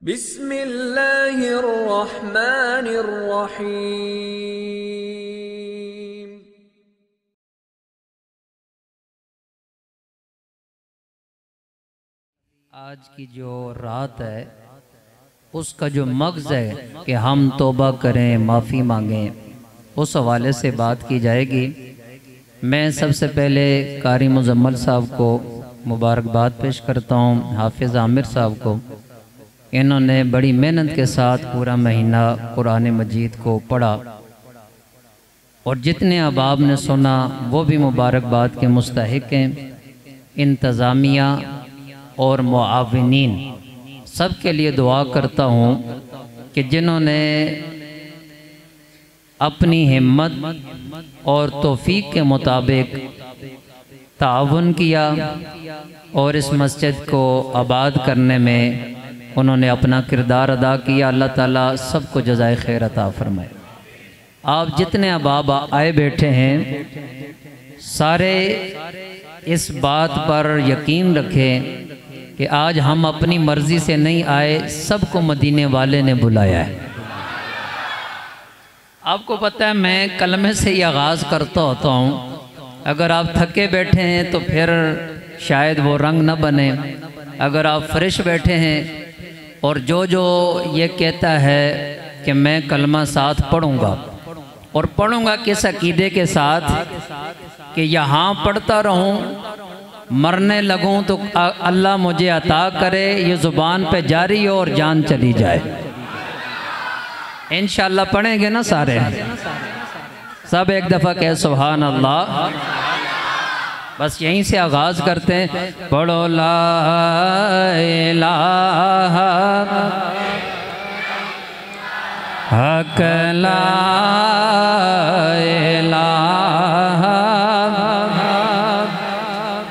बिस्मिल्लाहिर्रहमानिर्रहीम। आज की जो रात है उसका जो मग़ज़ है कि हम तौबा करें, माफ़ी मांगें, उस हवाले से बात की जाएगी। मैं सबसे पहले कारी मुज़म्मल साहब को मुबारकबाद पेश करता हूँ, हाफिज़ आमिर साहब को। इन्होंने बड़ी मेहनत के साथ पूरा महीना कुरान मजीद को पढ़ा और जितने अहबाब ने सुना वो भी मुबारकबाद के मुस्तहिक हैं। इंतज़ामिया और मुआविनीन सब के लिए दुआ करता हूँ कि जिन्होंने अपनी हिम्मत और तौफीक के मुताबिक ताउन किया और इस मस्जिद को आबाद करने में उन्होंने अपना किरदार अदा किया, अल्लाह ताला सबको जज़ाए खैर अता फरमाए। आप जितने अहबाब आए बैठे हैं सारे इस बात पर यकीन रखें कि आज हम अपनी मर्ज़ी से नहीं आए, सबको मदीने वाले ने बुलाया है। आपको पता है मैं कलमे से ही आगाज़ करता होता हूँ। अगर आप थके बैठे हैं तो फिर शायद वो रंग न बने। अगर आप फ्रेश बैठे हैं और जो ये कहता है कि मैं कलमा साथ पढ़ूँगा और पढ़ूँगा किस अकीदे के साथ कि यहाँ पढ़ता रहूँ, मरने लगूँ तो अल्लाह मुझे अता करे, ये ज़ुबान पे जारी हो और जान चली जाए। इंशाअल्लाह पढ़ेंगे ना सारे, सब एक दफ़ा कहे सुभान अल्लाह। बस यहीं से आगाज़ करते हैं। पढ़ो ला इलाहा हक ला इलाहा।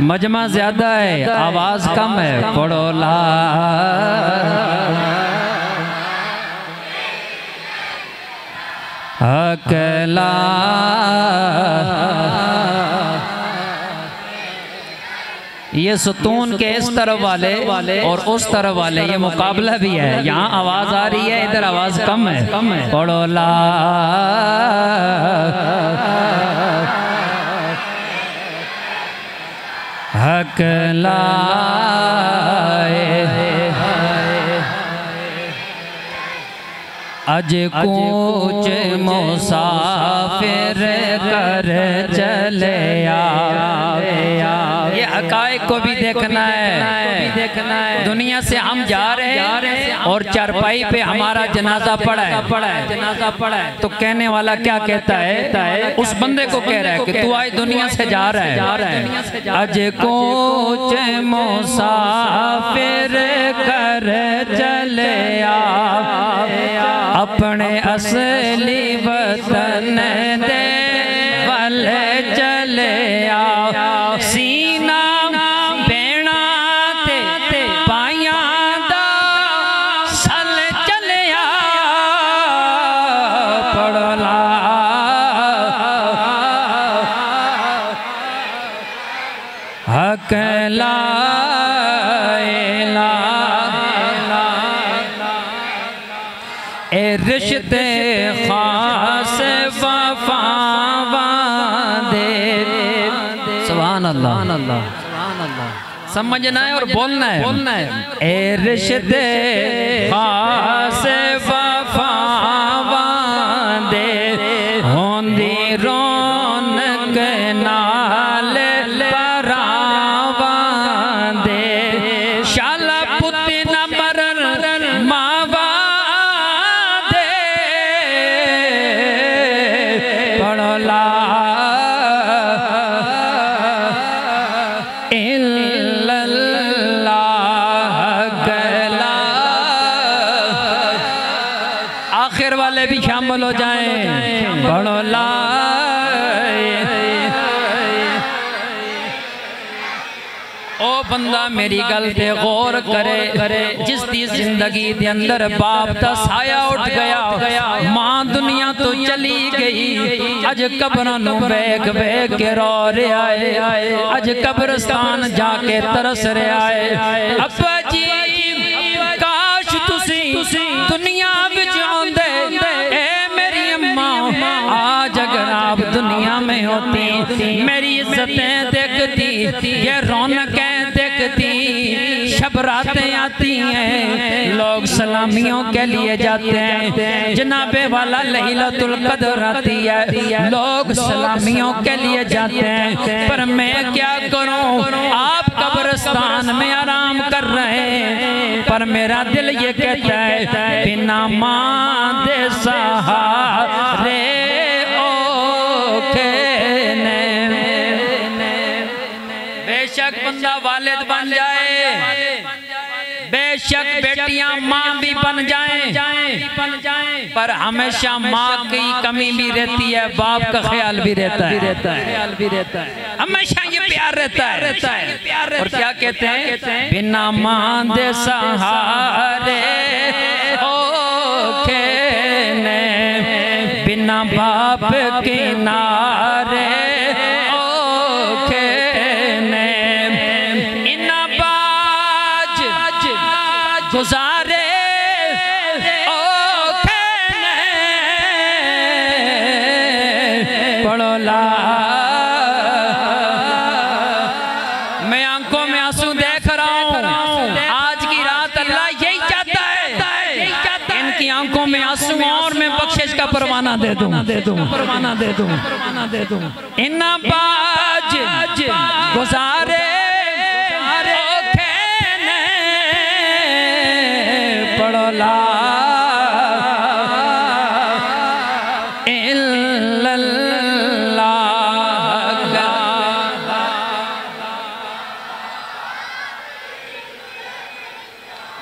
मजमा ज़्यादा है, आवाज़ कम है। पढ़ो ला हक ला। ये सुतून के इस तरफ वाले और उस तरफ वाले ये मुकाबला भी है। यहाँ आवाज़ आ रही है, इधर आवाज़ कम है। पढ़ो ला हक ला। अज कूच मुसाफिर कर चले ये हकायक को भी देखना है। दुनिया से हम जा रहे हैं और चारपाई पे हमारा जनाजा पड़ा है। तो कहने वाला क्या कहता है, उस बंदे को कह रहा है कि तू आज दुनिया से जा रहा है। अज कूच मुसाफिर कर चले अपने असली वतन दे वल चले सीना बेना ते पाया दा सल चले पड़ला हक ला। रिश्ते खास वफा दे। सुभान अल्लाह। समझना है और बोलना है। ए रिश्ते खास वफा दे होंदी रौनक नाल परावा दे। शाला पुती न मरन मावा आखिर वाले भी शामिल हो जाएं। पढ़ो ला ओ बंदा मेरी गल ते गौर करे। जिस दी जिंदगी दे अंदर बाप दा साया उठ गया, मां दुनिया तो चली गई, अज कब्रां नूं वेख वेख के रो रहा है, अज कब्रिस्तान जाके तरस रहा है। अब्बा जी काश तुसी इज्जतें देखती, ये रौनकें देखती, शब रातें आती हैं, लोग सलामियों के लिए जाते हैं। जनाबे वाला लैलतुल कद्र आती है, लोग सलामियों के लिए जाते हैं। पर मैं क्या करूं, आप कब्रिस्तान में आराम कर रहे हैं, पर मेरा दिल ये कहता है बिना मांदे सहारे बेशक बंदा वालिद बन जाए, बेशक बेटियां माँ भी बन जाएं, पर हमेशा माँ की कमी भी रहती है, बाप का ख्याल भी रहता है, हमेशा ये प्यार रहता है। और क्या कहते हैं, बिना माँ दे सहारे ओखे ने, बिना बाप के नारे गुजारे पढ़ो ला। मैं आंखों में आंसू देख रहा हूँ, आज की रात अल्लाह यही चाहता है, इनकी आंखों में आंसू और मैं बख्शिश का परवाना दे दूँ, परवाना दे दूँ। इन बाज गुजारे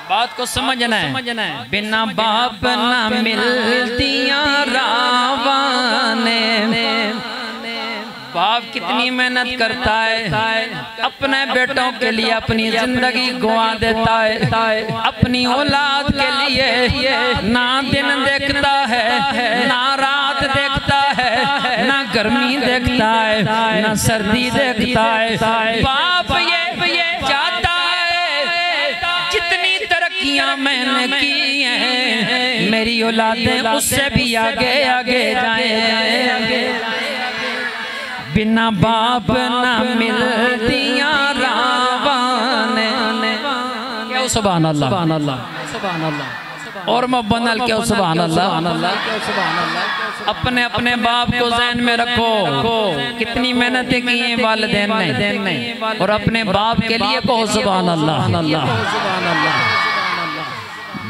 बात को समझना है। बिना बाप न मिलतिया रावाने, बाप कितनी मेहनत करता है, अपने बेटों के लिए अपनी जिंदगी गुआ देता है, अपनी औलाद के लिए ना दिन देखता है, ना रात देखता है, ना गर्मी देखता है, ना सर्दी देखता है। बाप ये चाहता है जितनी तरक्कियां मैंने की हैं, मेरी औलादें उससे भी आगे आगे जाएं। बिना बाप न मिलतिया रावाने, क्या सुभान अल्लाह, सुभान अल्लाह, सुभान अल्लाह। और मबनल क्या सुभान अल्लाह। अपने अपने बाप को ज़हन में रखो, कितनी मेहनतें की हैं वालिदैन ने, और अपने बाप के लिए कहो सुभान अल्लाह।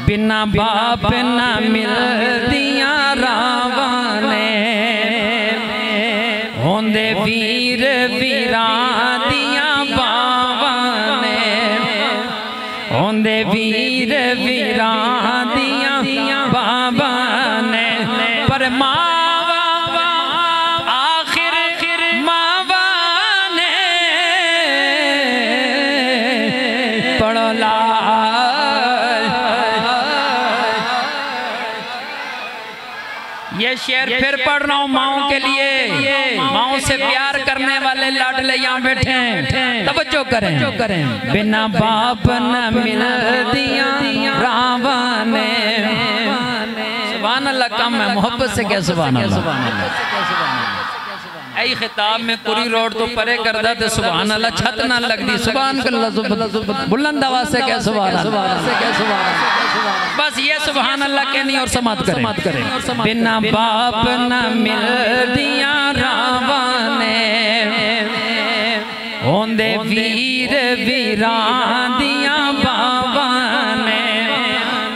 बिना बाप न मिलतिया रावाने, होंदे वीर वीरां दियां बावां ने, होंदे वीर वीरां दियां बावां ने, पर मावा आखिर मावा ने पढ़ला। ये शेर फिर पढ़ रहा हूँ माओं के लिए, माओं से प्यार करने वाले लाडले यहाँ बैठे हैं, तवज्जो करें। बिना बाप न मिलतिया रावाने, सुभान अल्लाह। कम है मोहब्बत से क्या सुभान अल्लाह। ऐ खिताब में कुरी रोड तो परे कर दा ते सुभान अल्लाह छत ना लगदी, सुभान अल्लाह बुलंद आवाज से क्या सुभान अल्लाह। बस ये सुभान अल्लाह कहनी और समाप्त करें। बिना बाप न मिलतिया रावाने, होंदे वीर वीरां दियां बावां ने,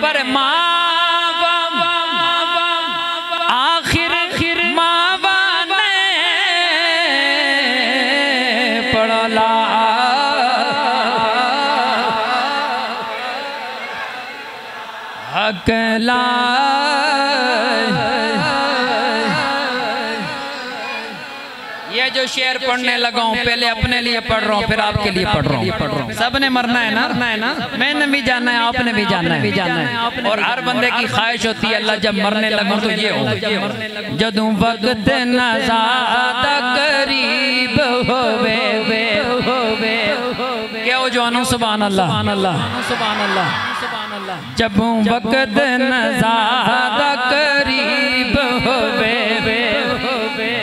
पर मावा आखिर मावा ने पढ़ला। हकला ये जो शेर पढ़ने लगा हूँ, पहले अपने लिए पढ़ रहा हूँ, फिर आपके लिए पढ़ रहा हूँ। सबने मरना है ना, मैंने भी जाना है, आपने भी जाना है, और हर बंदे की ख्वाहिश होती है अल्लाह जब मरने लगो तो ये हो, जदों वक्त नज़ादा करीब होवे क्या हो जानो सुभान अल्लाह, सुभान अल्लाह। जब वक्त नज़ादा करीब होवे,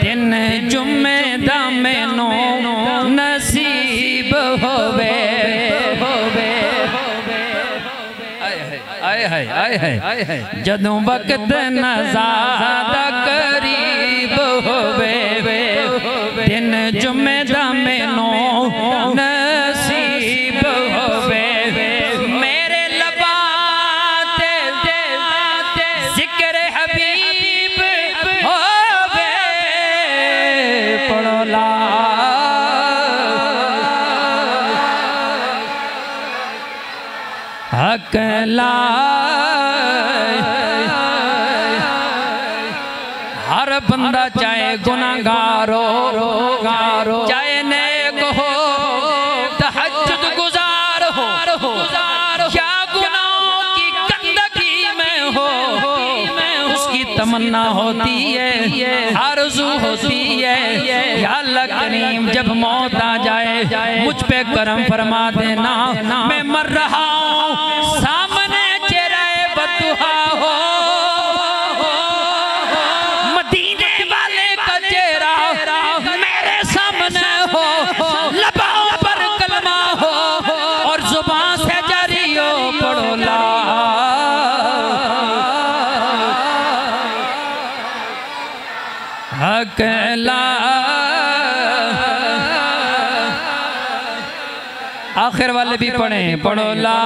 दिन जुम्मे दा मैनू है जदों वक्त नज़ारा करीब होवे दिन जुम्मे दा मैनू नसीब होवे मेरे लबां ते जिक्र हबीब होवे पढ़ो ला हक ला हर बंदा चाहे गुनाहगार हो चाहे नेक हो तहज्जुद गुजार हो क्या गुनाहों की गंदगी में हो उसकी तमन्ना होती है आरज़ू होती है या अल्लाह करीम जब मौत आ जाए मुझ पे करम फरमा देना मैं मर रहा हूँ सामने चेहरे बदुहा हो मदीने वाले का चेहरा मेरे सामने हो लबाओं पर कलमा हो और जुबान से जारी हो पढ़ो ला हक ला आखिर वाले भी पढ़े पढ़ो ला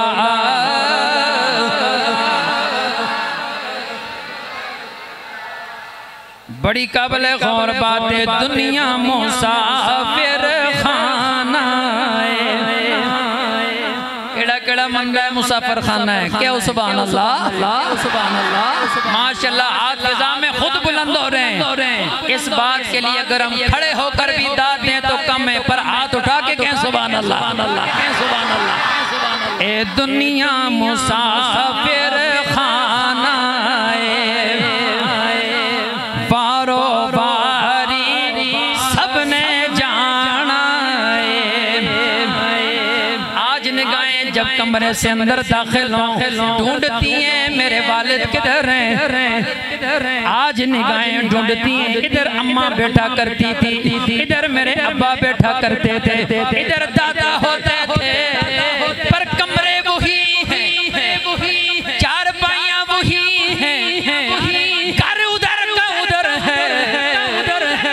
बड़ी काबिल गौर बातें दुनिया मुसाफिर खाना केड़ा केड़ा मंदा है मुसाफिर खाना है क्या सुभान अल्लाह सुभान अल्लाह माशाल्लाह हाफिज़ा में खुद बुलंद हो रहे हैं इस बात के लिए अगर हम खड़े होकर भी दाद दें तो कम है पर हाथ उठा के कहें सुभान अल्लाह सुभान अल्लाह ए दुनिया मुसाफिर खाना बारो बारी सबने जाना आज निगाहें जब कमरे से अंदर दाखिल हों ढूंढती हैं मेरे वालिद किधर हैं आज निगाहें ढूंढती हैं इधर अम्मा बैठा करती थी इधर मेरे अब्बा बैठा करते थे इधर दादा होते थे पर कमरे वही हैं चार पाइयां वही हैं घर उधर का उधर है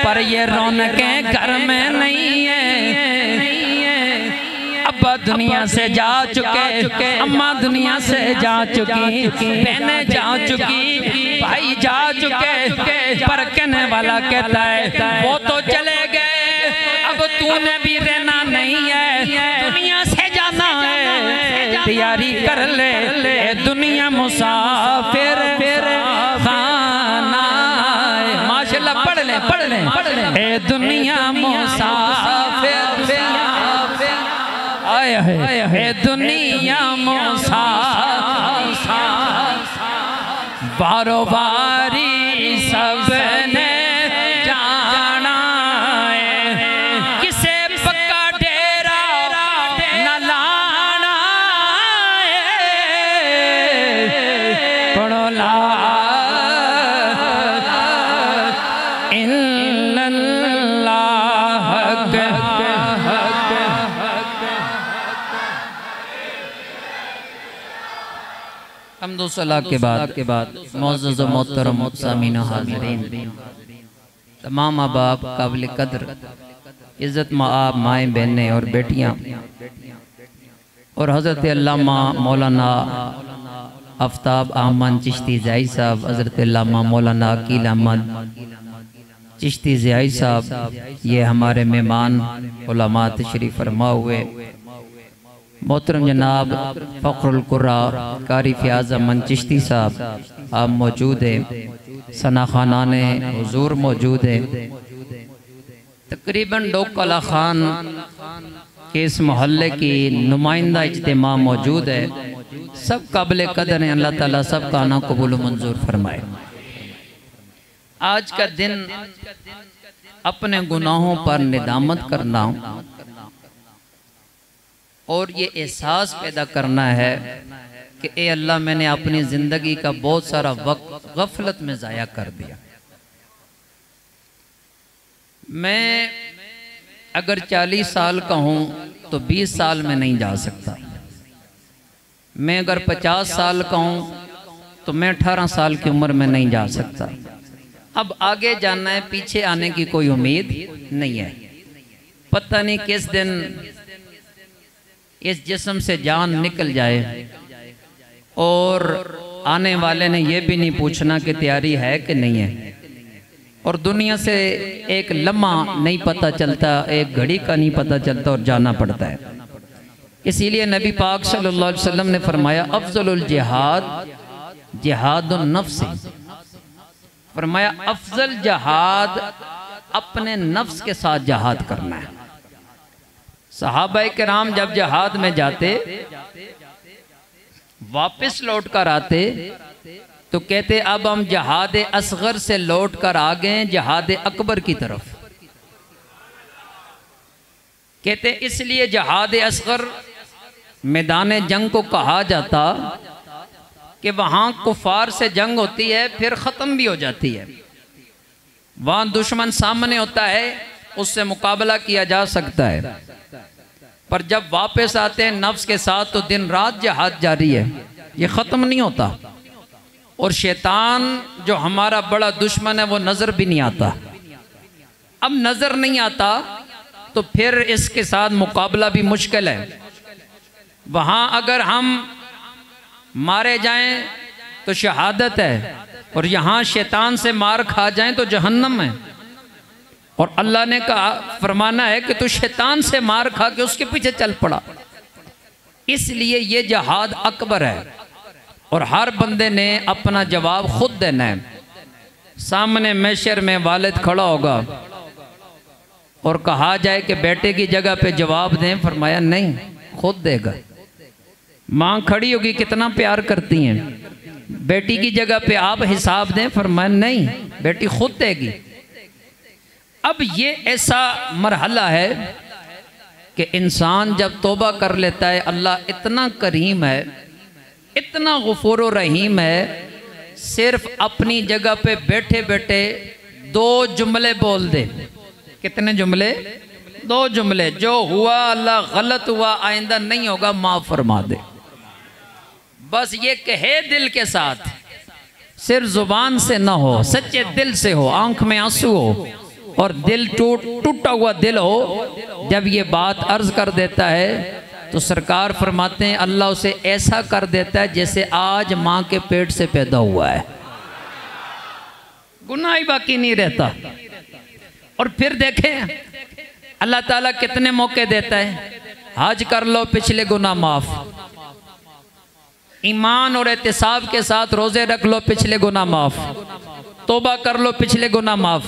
पर ये रौनकें घर में नहीं है अब्बा दुनिया से जा चुके अम्मा दुनिया से जा चुकी बहनें जा चुकी भाई जा चुके पर कहने वाला कहता है वो तो चले गए अब तूने भी रहना नहीं है दुनिया से जाना है तैयारी कर ले दुनिया मुसाफिर खाना माशाल्लाह पढ़ ले ए दुनिया मुसाफिर आया है दुनिया मुसाफिर बारो बारी सबने जाना है किसे पक्का डेरा न लाना है पढ़ो ला हम्दुसलाह के बाद मौजूद मोहतरम सामीन हाज़रीन तमाम माँ बाप काबिल कद्र इज़्ज़त माँ माएँ बहनें और बेटियाँ और हज़रत अल्लामा मौलाना आफ्ताब अहमद चिश्ती ज़ाई साहब हज़रत अल्लामा मौलाना अकील अहमद चिश्ती ज़ाई साहब ये हमारे मेहमान उलमा तशरीफ़ फरमा हुए मोहतरम जनाब फ़ख्रुल कुर्रा कारी फ़याज़ अहमद चिश्ती साहब आप मौजूद हैं सना खानान हुज़ूर मौजूद है तकरीबन डोकला खान के इस मोहल्ले की नुमाइंदा इज्तिमा मौजूद है सब काबिल कदर हैं अल्लाह ताला सब का आना कबूल मंजूर फरमाए। आज का दिन अपने गुनाहों पर निदामत करना और ये एहसास पैदा करना है कि ए अल्लाह मैंने अपनी ज़िंदगी का बहुत सारा वक्त गफलत में ज़ाया कर दिया। मैं अगर 40 साल का हूँ तो 20 साल में नहीं जा सकता। मैं अगर 50 साल का हूँ तो मैं 18 साल की उम्र में नहीं जा सकता। अब आगे जाना है, पीछे आने की कोई उम्मीद नहीं है। पता नहीं किस दिन इस जिस्म से जान निकल जाए और आने वाले ने यह भी नहीं पूछना कि तैयारी है कि नहीं है। और दुनिया से एक लम्हा नहीं पता चलता, एक घड़ी का नहीं पता चलता और जाना पड़ता है। इसीलिए नबी पाक सल्लल्लाहु अलैहि वसल्लम ने फरमाया अफजलुल जिहाद जिहादुन नफ्स। फरमाया अफजल जिहाद अपने नफ्स के साथ जिहाद करना है। सहाबाए किराम जब जिहाद में जाते, वापस लौट कर आते तो कहते अब हम जिहाद असगर से लौट कर आ गए जिहाद अकबर की तरफ। कहते इसलिए जिहाद असगर मैदान जंग को कहा जाता कि वहाँ कुफार से जंग होती है फिर ख़त्म भी हो जाती है। वहाँ दुश्मन सामने होता है, उससे मुकाबला किया जा सकता है, पर जब वापस आते हैं नफ्स के साथ तो दिन रात जिहाद जारी है, ये ख़त्म नहीं होता। और शैतान जो हमारा बड़ा दुश्मन है वो नज़र भी नहीं आता। अब नज़र नहीं आता तो फिर इसके साथ मुकाबला भी मुश्किल है। वहाँ अगर हम मारे जाएं तो शहादत है, और यहाँ शैतान से मार खा जाएं तो जहन्नम है। और अल्लाह ने कहा, फरमाना है कि तू शैतान से मार खा के उसके पीछे चल पड़ा। इसलिए ये जिहाद अकबर है और हर बंदे ने अपना जवाब खुद देना है। सामने मैशर में वालिद खड़ा होगा और कहा जाए कि बेटे की जगह पे जवाब दें, फरमाया नहीं, खुद देगा। माँ खड़ी होगी, कितना प्यार करती हैं, बेटी की जगह पे आप हिसाब दें, फरमाया नहीं, बेटी खुद देगी। अब ये ऐसा मरहला है कि इंसान जब तौबा कर लेता है, अल्लाह इतना करीम है, इतना गफूर रहीम है, सिर्फ अपनी जगह पे बैठे बैठे 2 जुमले बोल दे। कितने जुमले? 2 जुमले। जो हुआ अल्लाह गलत हुआ, आइंदा नहीं होगा, माफ फरमा दे। बस ये कहे दिल के साथ, सिर्फ जुबान से ना हो, सच्चे दिल से हो, आंख में आंसू हो और दिल टूटा हुआ दिल हो। जब ये बात अर्ज कर देता है तो सरकार फरमाते हैं अल्लाह उसे ऐसा कर देता है जैसे आज माँ के पेट से पैदा हुआ है, गुनाह ही बाकी नहीं रहता। और फिर देखें अल्लाह ताला कितने मौके देता है, हज कर लो पिछले गुनाह माफ, ईमान और एहतिसाब के साथ रोजे रख लो पिछले गुनाह माफ, तौबा कर लो पिछले गुनाह माफ।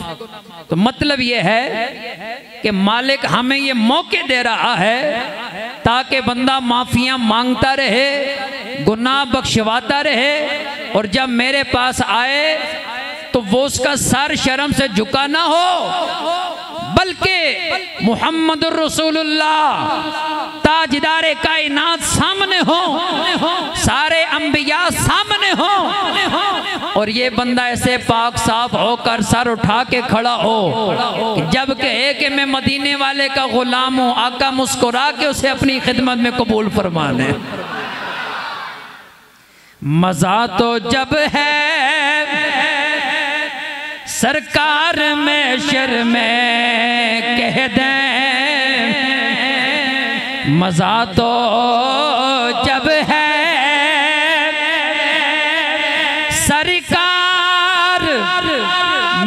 तो मतलब ये है कि मालिक हमें ये मौके दे रहा है ताकि बंदा माफियां मांगता रहे, गुनाह बख्शवाता रहे, और जब मेरे पास आए तो वो उसका सर शर्म से झुका ना हो, बल्कि मुहम्मदुर रसूलुल्लाह ताजदारे कायनात सामने हो, सारे अंबिया सामने हो, और ये बंदा ऐसे पाक साफ होकर सर उठा के खड़ा हो कि जब कहे कि मैं मदीने वाले का गुलाम हूँ, आका मुस्कुरा के उसे अपनी खिदमत में कबूल फरमाने। मजा तो जब है सरकार में शर में कह दें, मजा तो जब है सरकार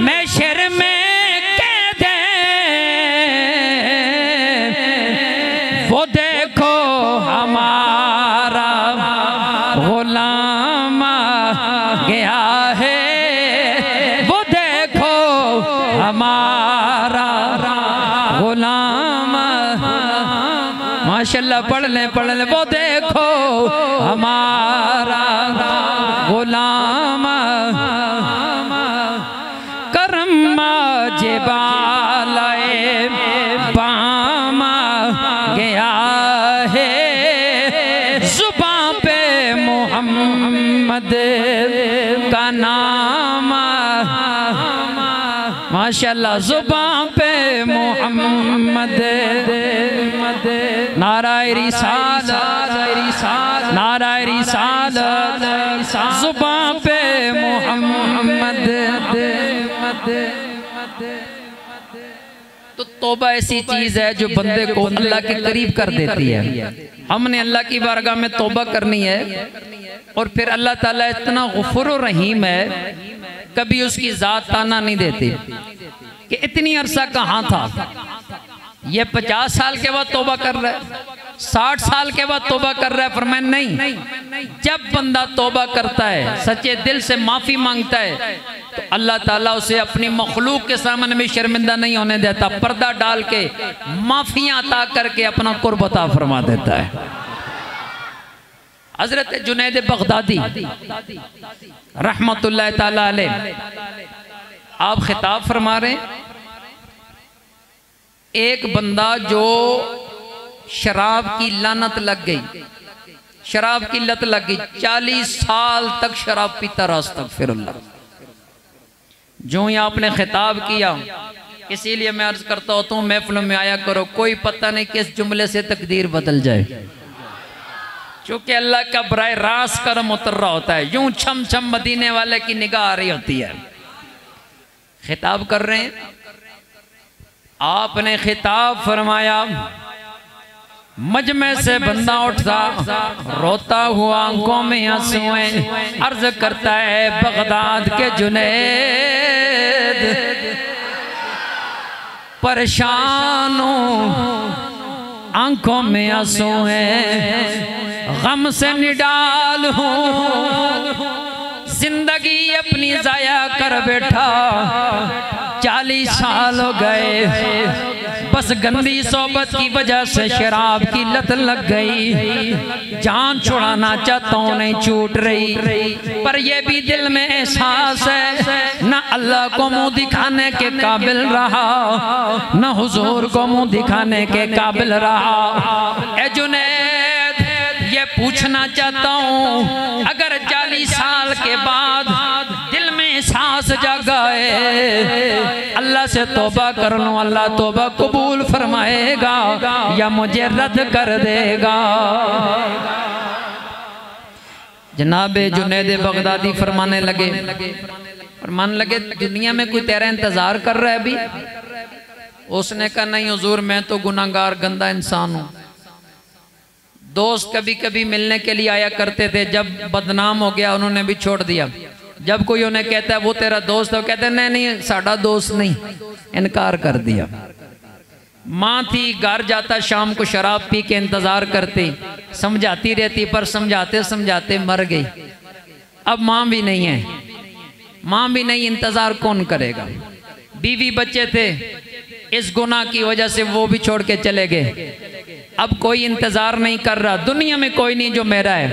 में शर में कह दें, वो देखो हमारा गुलाम गया है, हमारा गुलाम। माशाल्लाह, पढ़ ले, वो देखो हमारा गुलाम। करम जेबालाए बाम गया है, जुबां पे मोहम्मद का नाम। माशाल्लाह, जुबां पे मोहम्मद। नाराए रिसालत, नाराए नारा रिसालत ज़ुबान पे मोहम्मद। तो तौबा ऐसी चीज है जो बंदे को अल्लाह के करीब कर देती है। हमने अल्लाह की बारगाह में तौबा करनी है और फिर अल्लाह ताला इतना गफूर और रहीम है, कभी उसकी जात ताना नहीं देती कि इतनी अरसा कहाँ था। ये 50 साल के बाद तौबा कर रहा है, 60 साल के बाद तौबा कर रहा है। फरमाया नहीं, जब बंदा तौबा करता है, सच्चे दिल से माफी मांगता है, तो अल्लाह ताला उसे अपनी मखलूक के सामने में शर्मिंदा नहीं होने देता, पर्दा डाल के माफियां अता करके अपना कुर्ब अता फरमा देता है। हजरत जुनैद बगदादी रहमतुल्लाह ताला अलैह आप खिताब फरमा रहे, एक बंदा जो शराब की लानत लग गई, शराब की लत लग गई, 40 साल तक शराब पीता रहा, अस्तगफिरुल्लाह। जो ही आपने खिताब किया, इसीलिए मैं अर्ज करता होता हूँ महफिलों में आया करो, कोई पता नहीं किस जुमले से तकदीर बदल जाए, क्योंकि अल्लाह का बराए रास करम उतर रहा होता है। यूं छम छम मदीने वाले की निगाह आ रही होती है। खिताब कर रहे हैं, आपने खिताब फरमाया, मजमे से बंदा उठता रोता हुआ आंखों में आंसुएं, अर्ज करता है बगदाद के जुनैद, परेशान हूं आंखों में आंसू हैं, गम से निडाल हूं, जिंदगी अपनी जाया कर बैठा, 40 साल हो गए, बस गंदी सोबत की वजह से शराब की लत लग गई, जान छुड़ाना चाहता हूँ नहीं छूट रही, पर ये भी दिल में एहसास है न अल्लाह को मुंह दिखाने के काबिल रहा, न हुजूर को मुंह दिखाने के काबिल रहा। ए जुनैद, ये पूछना चाहता हूँ, अगर 40 साल के बाद दिल में एहसास जागा है, अल्लाह से तौबा कर लूं, अल्लाह तौबा कबूल फरमाएगा या मुझे रद्द कर देगा? जनाबे जुनैद बगदादी फरमाने लगे, दुनिया में कोई तेरा इंतजार कर रहा है अभी? उसने कहा नहीं हुजूर, मैं तो गुनाहगार गंदा इंसान हूँ। दोस्त कभी कभी मिलने के लिए आया करते थे, जब बदनाम हो गया उन्होंने भी छोड़ दिया। जब कोई उन्हें कहता है वो तेरा दोस्त है, वो कहते नहीं नहीं साडा दोस्त नहीं, इनकार कर दिया। माँ थी, घर जाता शाम को शराब पी के इंतजार करती, समझाती रहती, पर समझाते समझाते मर गई। अब माँ भी नहीं है, माँ भी नहीं, इंतजार कौन करेगा? बीवी बच्चे थे, इस गुनाह की वजह से वो भी छोड़ के चले गए। अब कोई इंतजार नहीं कर रहा, दुनिया में कोई नहीं जो मेरा है।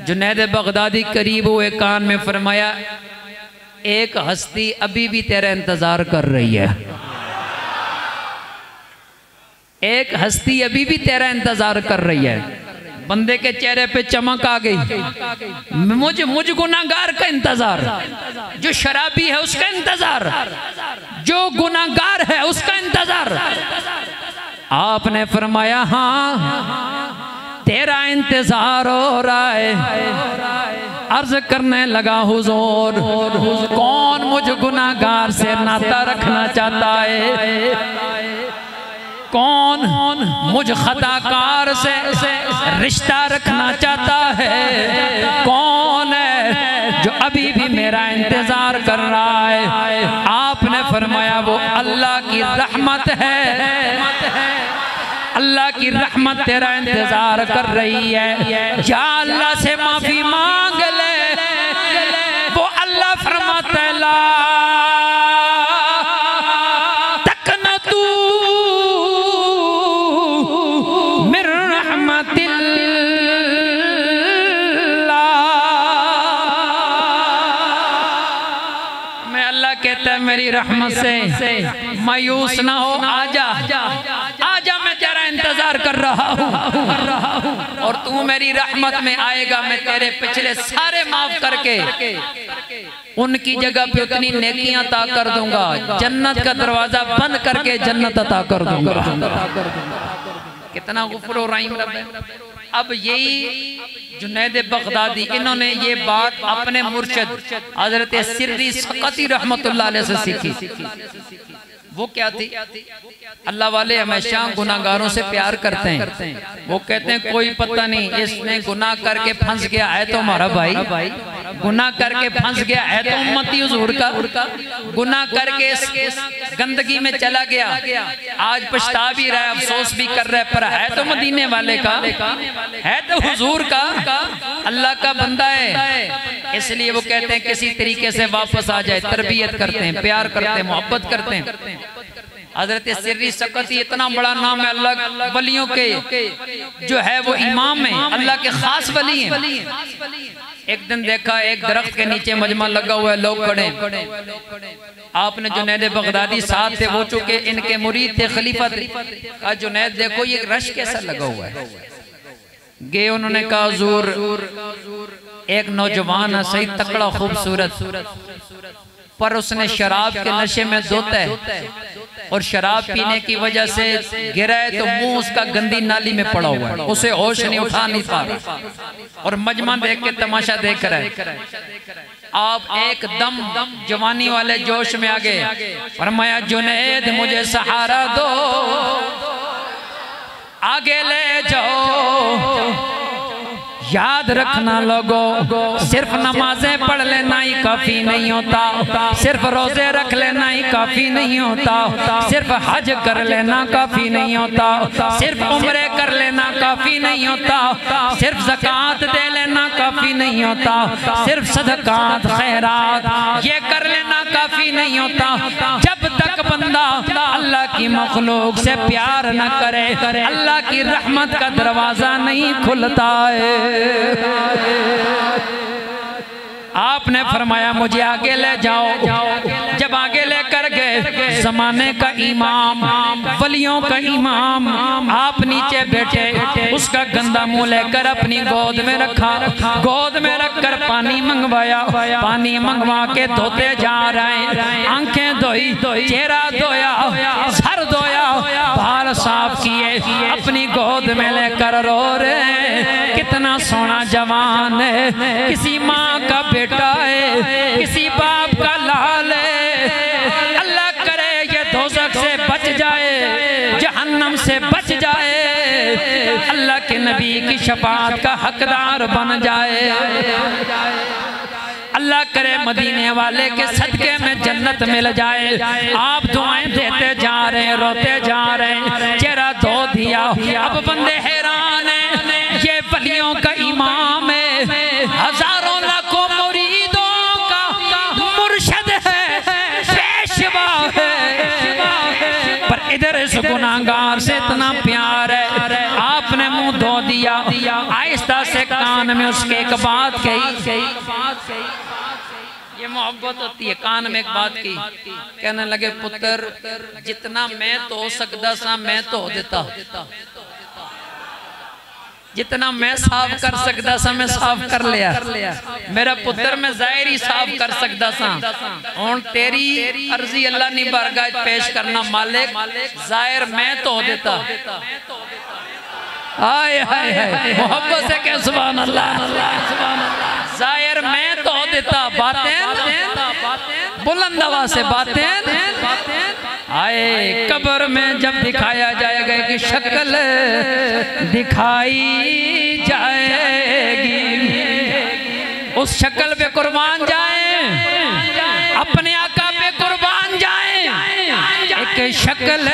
जुनैद बगदादी करीब हुए, कान में फरमाया, एक हस्ती अभी भी तेरा इंतजार कर रही है, एक हस्ती अभी भी तेरा इंतजार कर रही है। बंदे के चेहरे पे चमक आ गई। मुझ गुनाहगार का इंतजार, जो शराबी है उसका इंतजार, जो गुनाहगार है उसका इंतजार। आपने फरमाया हाँ तेरा इंतजार हो रहा है। अर्ज करने लगा हुजूर, कौन मुझ गुनाहगार से नाता रखना चाहता है? कौन मुझ खताकार से रिश्ता रखना चाहता है? कौन है जो अभी भी मेरा इंतजार कर रहा है? आपने फरमाया वो अल्लाह की रहमत है, अल्लाह की रहमत तेरा इंतजार कर रही है। या अल्लाह से माफी मांग ले, वो अल्लाह फरमाता है ला तकनतू मिन रहमतिल्लाह, मैं अल्लाह कहता है मेरी रहमत से मायूस ना हो, आजा आजा, मैं तेरा इंतजार कर रहा हूँ और तू मेरी रहमत में आएगा। मैं तेरे पिछले सारे माफ करके उनकी जगह पे उतनी नेकियां अता कर दूंगा, जन्नत का दरवाजा बंद करके जन्नत अता कर दूंगा। कितना गुफूर और रहीम रब है। अब यही जुनैद बगदादी इन्होंने ये बात अपने मुर्शिद हजरत सिर्री सकती रहमतुल्लाह अलैह से सीखी। वो क्या थी? अल्लाह वाले हमेशा गुनाहगारों से प्यार करते हैं। वो कहते हैं कोई पता नहीं इसने गुनाह करके फंस गया है तो हमारा भाई, गुनाह करके फंस गया है तो उम्मती हुजूर का, गुनाह करके गंदगी में चला गया, आज पछता भी रहा है, अफसोस भी कर रहा है, पर है तो मदीने वाले का, है तो हुजूर का, अल्लाह का बंदा है। इसलिए वो कहते हैं किसी तरीके से वापस आ जाए, तरबियत करते हैं, प्यार करते हैं, मोहब्बत करते हैं। हजरत सिर्री सकती इतना बड़ा नाम है, अल्लाह वलियों के जो है वो इमाम है, अल्लाह के खास वली हैं। एक दिन देखा एक दरख्त के नीचे मजमा लगा हुआ है, लोग खड़े, आपने जुनैद बगदादी साथ थे, वो चूंकि इनके मुरीद थे, खलीफा थे, कहा जुनैद देखो ये रश कैसा लगा हुआ है। गए उन्होंने कहा हुजूर एक नौजवान है, सही तकड़ा खूबसूरत, पर उसने शराब के नशे में धोता है और शराब पीने की वजह से गिरा है तो मुंह उसका गंदी नाली में पड़ा हुआ है, उसे होश नहीं, उठा नहीं पा रहा और मजमा देख के तमाशा देख रहा है। आप एकदम जवानी वाले जोश में आ गए, फरमाया जुनैद मुझे सहारा दो, आगे ले जाओ, याद रखना लोगों सिर्फ नमाजें पढ़ लेना ही काफी नहीं होता, सिर्फ रोजे रख लेना ही काफी नहीं होता, सिर्फ हज कर लेना काफी नहीं होता, सिर्फ उम्रे कर लेना काफी नहीं होता, सिर्फ ज़कात दे लेना काफी नहीं होता, सिर्फ सदकात खैरात ये कर लेना काफी नहीं होता। जब तक बंदा अल्लाह की मखलूक से प्यार न करे, अल्लाह की रहमत का दरवाजा नहीं खुलता है। आपने फरमाया मुझे आगे ले जाओ, जब आगे लेकर गए जमाने का इमाम, वलियों का इमाम, आप नीचे बैठे, उसका गंदा मुंह लेकर अपनी गोद में रखा, गोद में रखकर पानी मंगवाया, पानी मंगवा के धोते जा रहे हैं, आंखें धोई, चेहरा धोया, सर धोया, बाल साफ किए, अपनी गोद में लेकर रो रहे, कितना सोना जवान है, किसी माँ का बेटा है, किसी बाप का लाल है, अल्लाह करे ये दोज़ख से बच जाए, जहन्नम से बच जाए, अल्लाह के नबी की शफाअत का हकदार बन जाए, अल्लाह करे मदीने वाले के सदके में जन्नत मिल जाए। आप दुआएं देते जा रहे हैं, रोते जा रहे हैं, चेहरा धो दिया, अब बंदे हैरान हैं, ये वलियों का इमाम है, हजारों लाखों मुरीदों का मुर्शिद है, पेशवा है, पर इधर इस गुनाहगार से इतना प्यार है, आपने मुंह धो दिया, आहिस्ता से कान में उसके एक बात कही, ये मोहब्बत होती है, कान में एक बात की, कहने लगे पुत्र जितना मैं तो सकदा सा मैं तो देता, जितना मैं साफ कर सकता सा मैं साफ कर लिया, मेरा पुत्र मैं जाहिर ही साफ कर सकता सा, और तेरी अर्जी अल्लाह ने बारगाह पेश करना मालिक, जाहिर मैं तो देता। हाय हाय हाय मोहब्बत से क्या सुभान अल्लाह, जाहिर मैं तो देता, बातें बुलंद आवाज से बातें आए, कब्र में जब दिखाया जाएगा कि शक्ल दिखाई जाएगी, उस शक्ल पे कुर्बान जाए, अपने आका पे कुर्बान जाए, एक शक्ल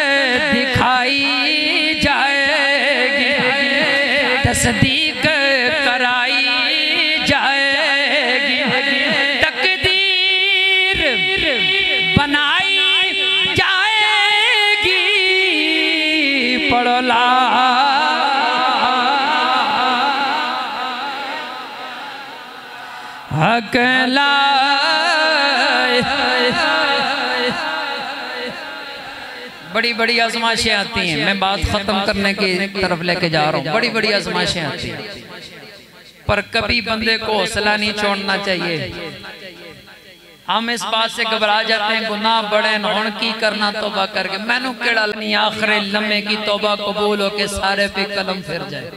दिखाई जाएगी, तस्दीक कराई जाएगी, तकदीर बनाई जाएगी, पढ़ो ला हकला। बड़ी बड़ी आजमाइशें आती हैं, मैं बात खत्म करने की तरफ लेके जा रहा हूँ, बड़ी बड़ी आजमाइशें आती हैं, पर कभी बंदे को हौसला नहीं छोड़ना चाहिए। हम इस बात से घबरा जाते हैं गुनाह बड़े होन की करना तौबा करके, मैनू केड़ा नहीं, आखिर लम्हे की तौबा कबूल हो के सारे पे कलम फिर जाए।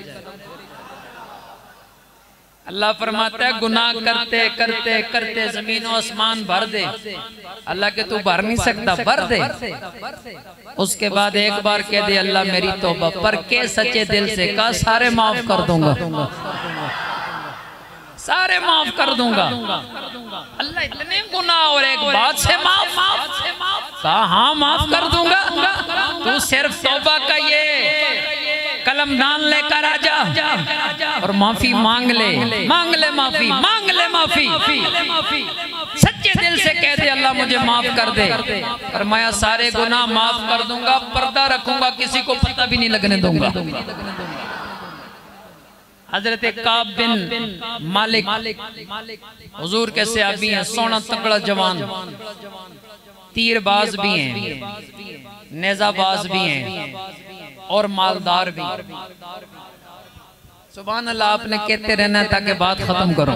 अल्लाह फरमाता है गुनाह करते करते करते जमीन और आसमान भर दे, अल्लाह के तू भर नहीं सकता, भर दे। उसके बाद एक बार कह दे अल्लाह मेरी तौबा, पर के सच्चे दिल से कहा सारे माफ कर दूंगा, सारे माफ कर दूंगा। अल्लाह इतने गुनाह और एक बात से माफ, कहा हाँ माफ कर दूंगा, तू सिर्फ तौबा का ये कलमदान लेकर आ जा और माफी मांग ले, मांग ले माफी, मांग ले माफी, सच्चे दिल से कह दे अल्लाह मुझे माफ कर दे, फरमाया सारे गुनाह माफ कर दूंगा, पर्दा रखूंगा, किसी को पता भी नहीं लगने दूंगा। हजरत काब बिन मालिक हुजूर के सहाबी हैं, सोना तगड़ा जवान, तीरबाज भी हैं, नेजाबाज भी हैं और मालदार भी। सुभान अल्लाह, आपने कहते रहना ताकि बात खत्म करो।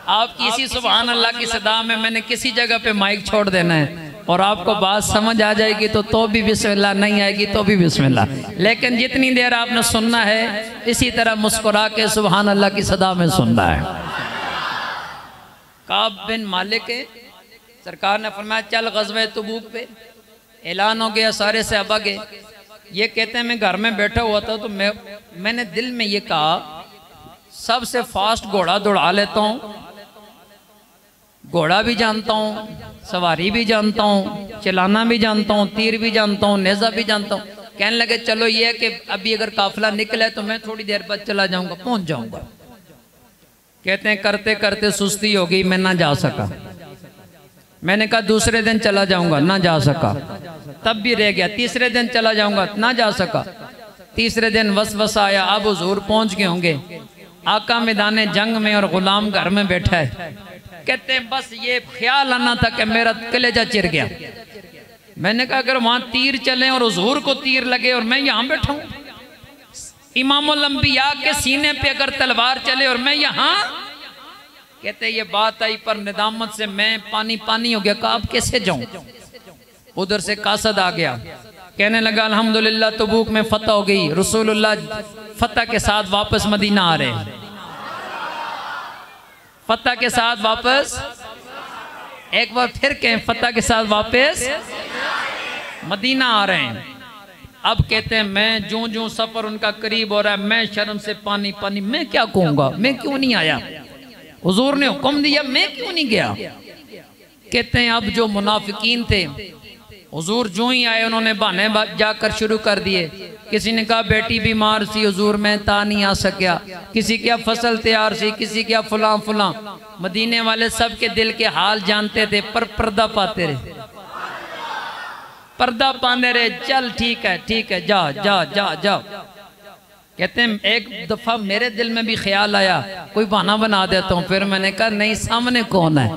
आप किसी सुभान अल्लाह की सदा में मैंने किसी जगह पे माइक छोड़ देना है और आपको बात समझ आ जाएगी तो भी बिस्मिल्लाह, नहीं आएगी तो भी बिस्मिल्लाह, लेकिन जितनी देर आपने सुनना है इसी तरह मुस्कुरा के सुभान अल्लाह की सदा में सुनना है। काब बिन मालिक सरकार ने फरमाया चल गज़वे तबूक पे, ऐलान हो गया, सारे सहाबा गए। ये कहते हैं मैं घर में बैठा हुआ था तो मैंने दिल में ये कहा सबसे फास्ट घोड़ा दौड़ा लेता हूँ, घोड़ा भी जानता हूँ, सवारी भी जानता हूँ, चलाना भी जानता हूँ, तीर भी जानता हूँ, नेज़ा भी जानता हूँ। कहने लगे चलो ये है कि अभी अगर काफिला निकले तो मैं थोड़ी देर बाद चला जाऊंगा, पहुंच जाऊंगा। कहते हैं करते करते सुस्ती हो गई, मैं ना जा सका। मैंने कहा दूसरे दिन चला जाऊंगा, ना जा सका, तब भी रह गया। तीसरे दिन चला जाऊंगा, ना जा सका। तीसरे दिन वसवसा आया, अब हुजूर पहुंच गए होंगे, आका मैदान जंग में और गुलाम घर में बैठा है। कहते हैं बस ये ख्याल आना था कि मेरा कलेजा चिर गया। मैंने कहा अगर वहां तीर चले और हुजूर को तीर लगे और मैं यहाँ बैठा हूँ, इमामुल अंबिया के सीने पे अगर तलवार चले और मैं यहाँ। कहते ये बात आई पर निदामत से मैं पानी पानी हो गया, कहा अब कैसे जाऊं। उधर से कासद आ गया, कहने लगा अल्हम्दुलिल्लाह तबूक में फतह हो गई, रसूलुल्लाह फतह के साथ वापस मदीना आ रहे हैं, फतह के साथ वापस। एक बार फिर कहें फतह के साथ वापस मदीना आ रहे हैं। अब कहते हैं मैं जो जो सफर उनका करीब हो रहा है मैं शर्म से पानी पानी, मैं क्या कहूंगा, मैं क्यों नहीं आया, हुजूर ने हुक्म दिया मैं क्यों नहीं गया। कहते हैं अब जो मुनाफिकीन थे हुजूर जो ही आए उन्होंने बहाने जाकर शुरू कर दिए। किसी ने कहा बेटी बीमार सी हुजूर मैं ता नहीं आ सकिया, किसी क्या फसल तैयार सी, किसी क्या फुला फुला। मदीने वाले सब के दिल के हाल जानते थे पर पर्दा पाते रहे, पर्दा पाने रहे। चल ठीक है जा जा जा जा। कहते हैं एक दफा मेरे दिल में भी ख्याल आया कोई बहाना बना देता हूँ, फिर मैंने कहा नहीं सामने कौन है,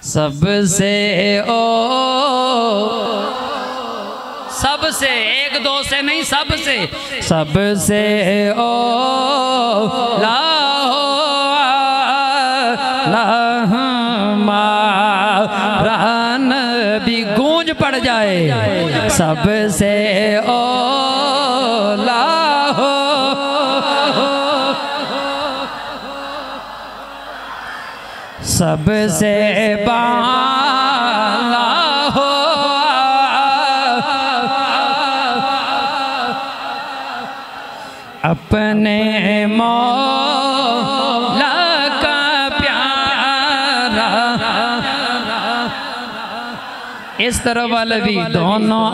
सबसे सबसे एक दो से नहीं सबसे सबसे रहन भी गूंज पड़ जाए, सबसे सबसे बाला हो अपने मौला का प्यारा। इस तरह वाले भी दोनों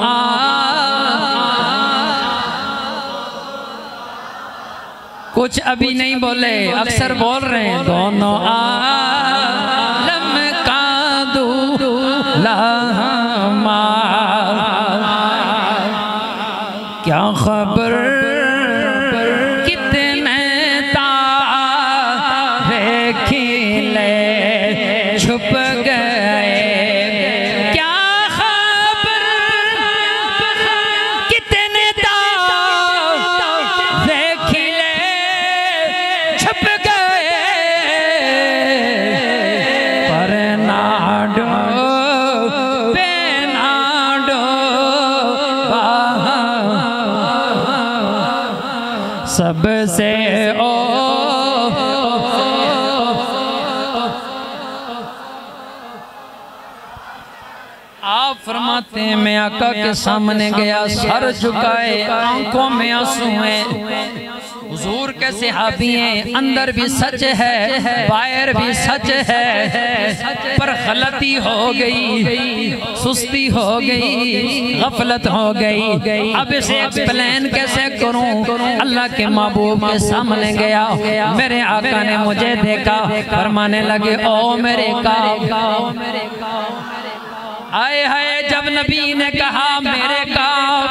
कुछ अभी नहीं बोले, अक्सर बोल रहे हैं दोनों आलम का दूल्हा क्या खबर कितने तारे खिले छुप गए, क्या खबर कितने तारे खिले छुप गए, पर नाडो बेनाडो सबसे ओ आप फरमाते हैं मैं आका के सामने गया, सर झुकाए, आंखों में आंसू हैं। हुजूर के सहाबी हैं, अंदर भी सच है बाहर भी सच है, पर गलती हो गई, सुस्ती हो गई, गफलत हो गई। अब इसे एक्सप्लेन कैसे करूं? अल्लाह के महबूब के सामने गया, मेरे आका ने मुझे देखा, फरमाने लगे ओ मेरे काब, आए हाय जब नबी ने कहा मेरे काब,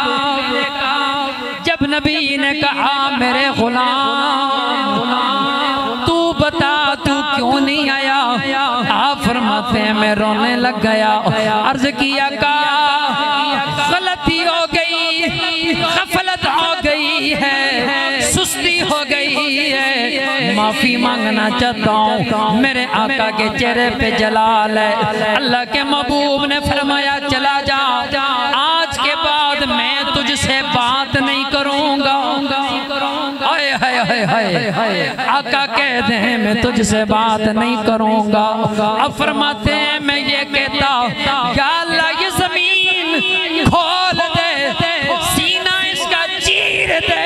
जब नबी ने कहा मेरे गुलाम, तू बता तू क्यों नहीं आया? आप फरमाते हैं मैं रोने लग गया, अर्ज किया का गलती हो गई, गफलत हो गई है, सुस्ती हो गई है, माफी मांगना चाहता हूँ। मेरे आका के चेहरे पे जलाल है। अल्लाह के महबूब ने फरमाया चला जा, आज के बाद मैं तुझसे बात नहीं करूँगा। हाय हाय हाय हाय हाय, आका कह दे मैं तुझसे बात नहीं करूँगा। अब फरमाते हैं मैं ये कहता या अल्लाह ये जमीन खोल दे, सीना इसका चीर दे,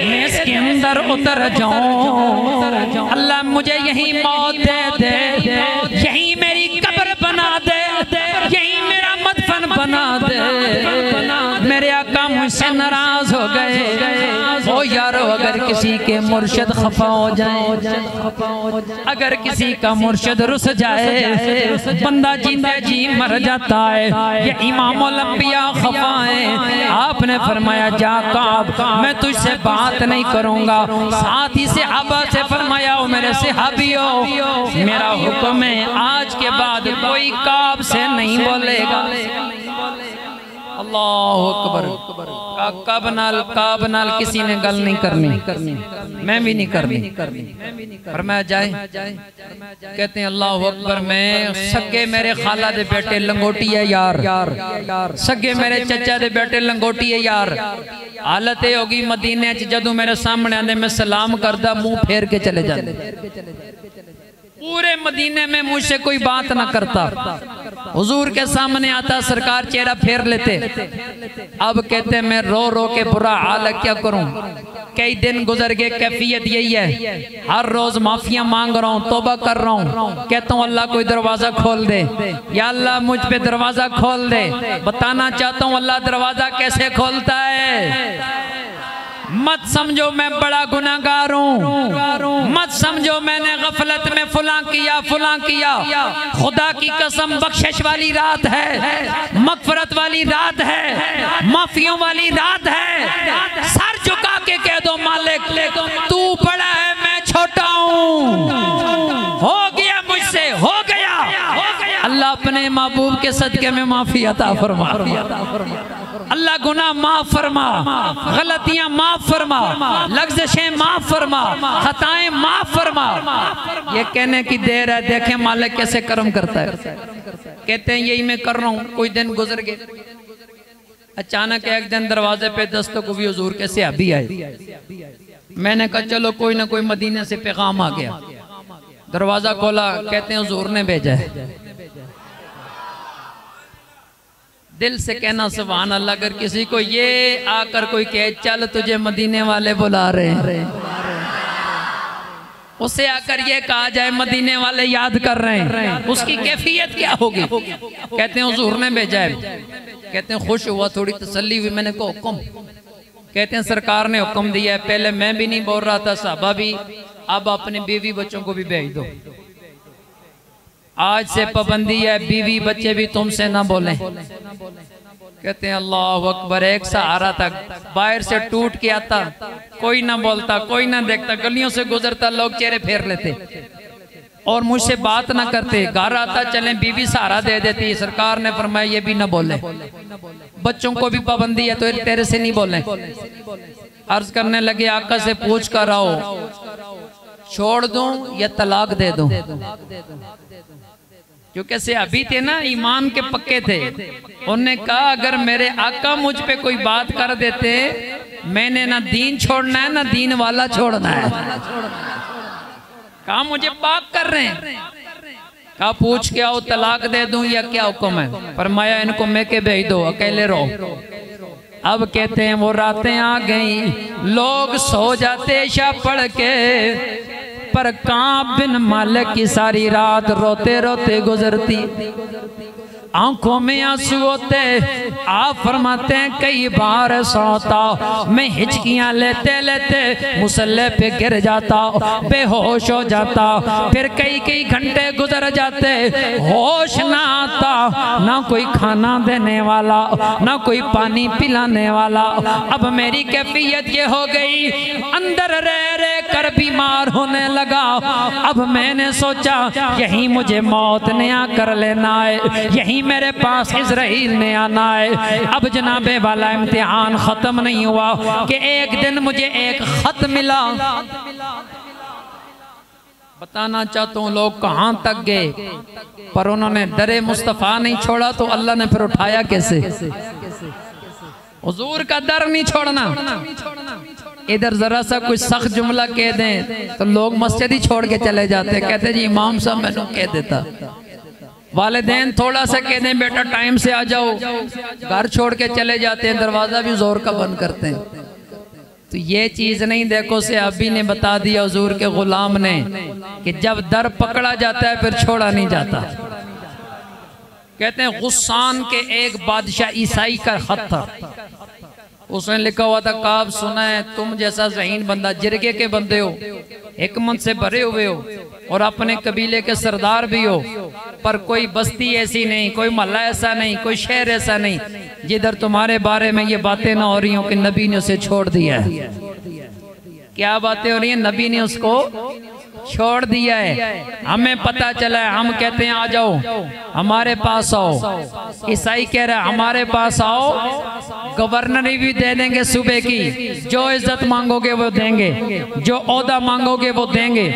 मैं इसके अंदर उतर जाऊं। अल्लाह मुझे यही मौत दे दे, यही मेरी कब्र बना दे, यही मेरा मदफन बना दे। मेरे आका मुझसे नाराज हो गए। ओ यारो अगर किसी के मुर्शिद खफा हो जाए, अगर किसी का मुर्शिद रुस जाए, बंदा जीते जी मर जाता है। ये इमामुल अंबिया खफा है। आपने फरमाया जा काब मैं तुझसे बात नहीं करूंगा। साथ ही सहाबा से फरमाया ओ मेरे सहाबियों, मेरा हुक्म है आज के बाद कोई काब से नहीं बोलेगा। अल्लाह अकबर। काब नाल किसी ने गल नहीं करनी, मैं भी नहीं करनी। फरमाया जाए, कहते हैं अल्लाह अकबर। मैं सगे मेरे खाला दे बेटे लंगोटी है यार, सगे मेरे चचा दे बेटे लंगोटी है यार। हालत ये होगी मदीने च जदों मेरे सामने आंदे मैं सलाम करदा, मुंह फेर के चले जाते। पूरे मदीने में मुझसे कोई बात ना करता। हुजूर के सामने आता सरकार चेहरा फेर लेते। अब कहते मैं रो रो के बुरा हाल है, क्या करूं? कई दिन गुजर गए, कैफियत यही है, हर रोज माफिया मांग रहा हूँ, तौबा कर रहा हूँ। कहता हूँ अल्लाह कोई दरवाजा खोल दे, या अल्लाह मुझ पे दरवाजा खोल दे। बताना चाहता हूँ अल्लाह दरवाजा कैसे खोलता है। मत समझो मैं बड़ा गुनाहगार हूँ, मत समझो मैंने गफलत में फुला किया। खुदा की कसम बख्शिश वाली रात है, मगफरत वाली रात है, माफियों वाली रात है। सर झुका के कह दो मालिक तू बड़ा है मैं छोटा हूँ, हो गया मुझसे, हो गया। अल्लाह अपने महबूब के सदके में माफी अता फरमा। अल्लाह गुनाह माफ फरमा, गलतियां माफ फरमा, लग़्ज़िशें माफ फरमा, खताएं माफ फरमा। ये कहने की देर है, देखें मालिक कैसे करम करता है। कहते हैं यही मैं कर रहा हूँ। कोई दिन गुजर गए, अचानक एक दिन दरवाजे पे दस्तक हुई, हुजूर के सहाबी आए। मैंने कहा चलो कोई ना कोई मदीने से पैगाम आ गया। दरवाजा खोला, कहते हैं हुजूर ने भेजा है। दिल से कहना सुभान अल्लाह। अगर किसी को ये आकर कोई कहे चल तुझे मदीने वाले बुला रहे हैं, उसे आकर ये कहा जाए मदीने वाले याद कर रहे हैं, उसकी कैफियत क्या होगी? कहते हैं हुजूर ने भेजा है। कहते हैं खुश हुआ, थोड़ी तसल्ली हुई। मैंने कहा हुक्म? कहते हैं सरकार ने हुक्म दिया है। पहले मैं भी नहीं बोल रहा था, साहबा भी, अब अपने बीवी बच्चों को भी भेज दो। आज से पाबंदी है, बीवी बच्चे भी तुमसे ना बोलें। कहते हैं अल्लाह अकबर। एक सहारा था, बाहर से टूट के आता, कोई ना बोलता, कोई ना देखता, गलियों से गुजरता, लोग चेहरे फेर लेते और मुझसे बात ना करते। घर आता चले, बीवी सहारा दे देती। सरकार ने फरमाया ये भी ना बोले, बच्चों को भी पाबंदी है तो तेरे से नहीं बोले। अर्ज करने लगे आका से पूछ कर आओ, छोड़ दूं या तलाक दे दूं? क्योंकि सहाबी थे ना, ईमान के पक्के थे। उन्होंने कहा अगर मेरे आका मुझ पे कोई बात कर देते, मैंने ना दीन छोड़ना है ना दीन वाला छोड़ना है। कहा मुझे पाक कर रहे हैं, कहा पूछ के आओ तलाक दे दूं या क्या हुक्म है। फरमाया इनको मैके भेज दो, अकेले रहो। अब कहते हैं वो रातें आ गई, लोग सो जाते शाह पढ़ के, पर काब बिन मालिक की सारी रात रोते रोते गुजरती। आंखों में आंसू होते। आप फरमाते हैं कई बार सोता मैं हिचकियां लेते लेते मुसल्ले पे गिर जाता, बेहोश हो जाता। फिर कई कई घंटे गुजर जाते, होश ना आता, ना कोई खाना देने वाला, ना कोई पानी पिलाने वाला। अब मेरी कैफियत ये हो गई, अंदर रह रह कर बीमार होने लगा। अब मैंने सोचा यही मुझे मौत ने आकर लेना है, यही मेरे पास इज़राइल ने आना है। अब जनाबे वाला इम्तिहान खत्म नहीं हुआ कि एक दिन मुझे एक खत मिला। बताना चाहता हूँ लोग कहाँ तक गए, पर उन्होंने दरे मुस्तफ़ा नहीं छोड़ा तो अल्लाह ने फिर उठाया कैसे। हुजूर का दर नहीं छोड़ना। इधर जरा सा कुछ सख्त जुमला कह दें तो लोग मस्जिद ही छोड़ के चले जाते, कहते जी इमाम साहब मैंने कह देता। वालिदैन थोड़ा सा कह दें बेटा टाइम से आ जाओ, घर छोड़ के चले जाते हैं, दरवाजा भी जोर का बंद करते हैं। तो ये चीज नहीं देखो सहाबी ने बता दिया हुजूर के गुलाम ने कि जब दर पकड़ा जाता है फिर छोड़ा नहीं जाता। कहते हैं गुस्सान के एक बादशाह ईसाई का खत था, उसने लिखा हुआ था काब सुना है तुम जैसा ज़हीन बंदा, जिरगे के बंदे हो, हिकमत से भरे हुए हो और अपने कबीले के सरदार भी हो, पर कोई बस्ती ऐसी नहीं, कोई महल्ला ऐसा नहीं, कोई शहर ऐसा नहीं जिधर तुम्हारे बारे में ये बातें ना हो रही हो कि नबी ने उसे छोड़ दिया है। क्या बातें हो रही हैं? नबी ने उसको छोड़ दिया है। हमें पता चला है, हम कहते हैं आ जाओ हमारे पास आओ, ईसाई कह रहा है हमारे पास आओ, गवर्नरी भी दे देंगे सूबे की, जो इज्जत मांगोगे वो देंगे, जो ओहदा मांगोगे वो देंगे।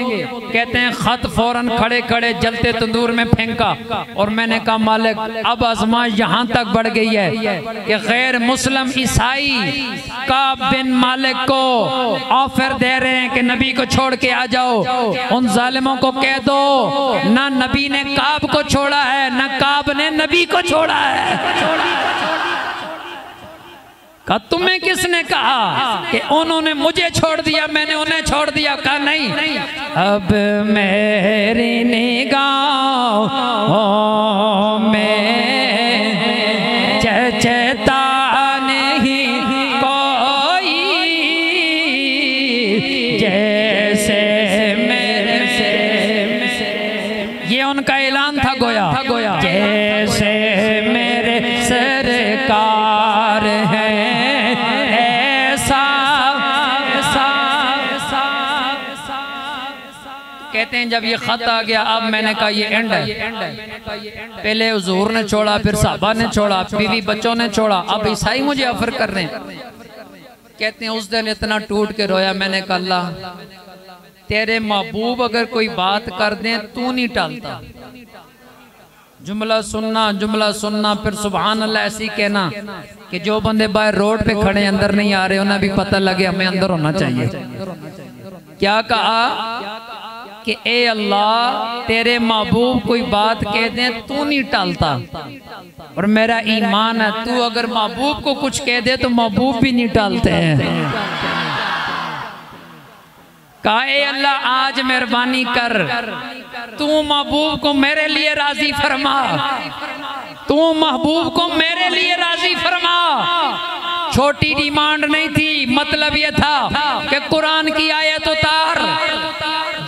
कहते हैं खत फौरन खड़े खड़े जलते तंदूर में फेंका और मैंने कहा मालिक अब आजमाइश यहाँ तक बढ़ गई है कि गैर मुस्लिम ईसाई काब बिन मालिक को ऑफर दे रहे हैं कि नबी को छोड़ के आ जाओ। उन जालिमों को कह दो ना नबी ने काब को छोड़ा है, ना काब ने नबी को छोड़ा है। कहा तुम्हें किसने कहा कि उन्होंने मुझे छोड़ दिया, मैंने उन्हें छोड़ दिया? कहा नहीं, अब मेरी निगाहों में चचता नहीं कोई, जैसे ये उनका ऐलान था गोया, जैसे मेरे सरकार है ऐसा। कहते हैं जब ये खत आ गया अब मैंने कहा ये एंड है। पहले हुजूर ने छोड़ा, फिर साहबा ने छोड़ा, बीवी बच्चों ने छोड़ा, अब ईसाई मुझे ऑफर कर रहे हैं। कहते हैं उस दिन इतना टूट के रोया, मैंने कहा अल्लाह तेरे महबूब अगर कोई बात कर दें तू नहीं टालता। जुमला सुनना फिर सुभान अल्लाह ऐसी कहना कि जो बंदे बाहर रोड पे खड़े अंदर नहीं आ रहे उन्हें भी पता लगे हमें अंदर होना चाहिए। क्या कहा कि ए अल्लाह तेरे महबूब कोई बात कह दें तू नहीं टालता, और मेरा ईमान है तू अगर महबूब को कुछ कह दे तो महबूब भी नहीं टालते हैं। कहा ए अल्लाह आज मेहरबानी कर, तू महबूब को मेरे लिए राजी फरमा, तू महबूब को मेरे लिए राजी फरमा। छोटी डिमांड नहीं थी, मतलब यह था कि कुरान की आयत उतार,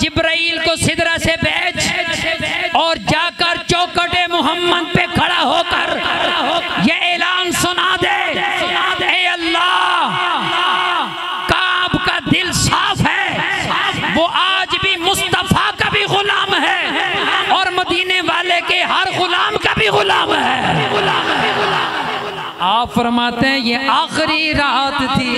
जिब्राइल को सिदरा से भेज और जाकर चौखटे मोहम्मद पे खड़ा होकर यह ऐलान सुना दे, ए अल्लाह काब का दिल साफ है, वो आज भी मुस्तफा का भी गुलाम है और मदीने वाले के हर गुलाम का भी गुलाम है। आप फरमाते हैं ये आखिरी रात थी,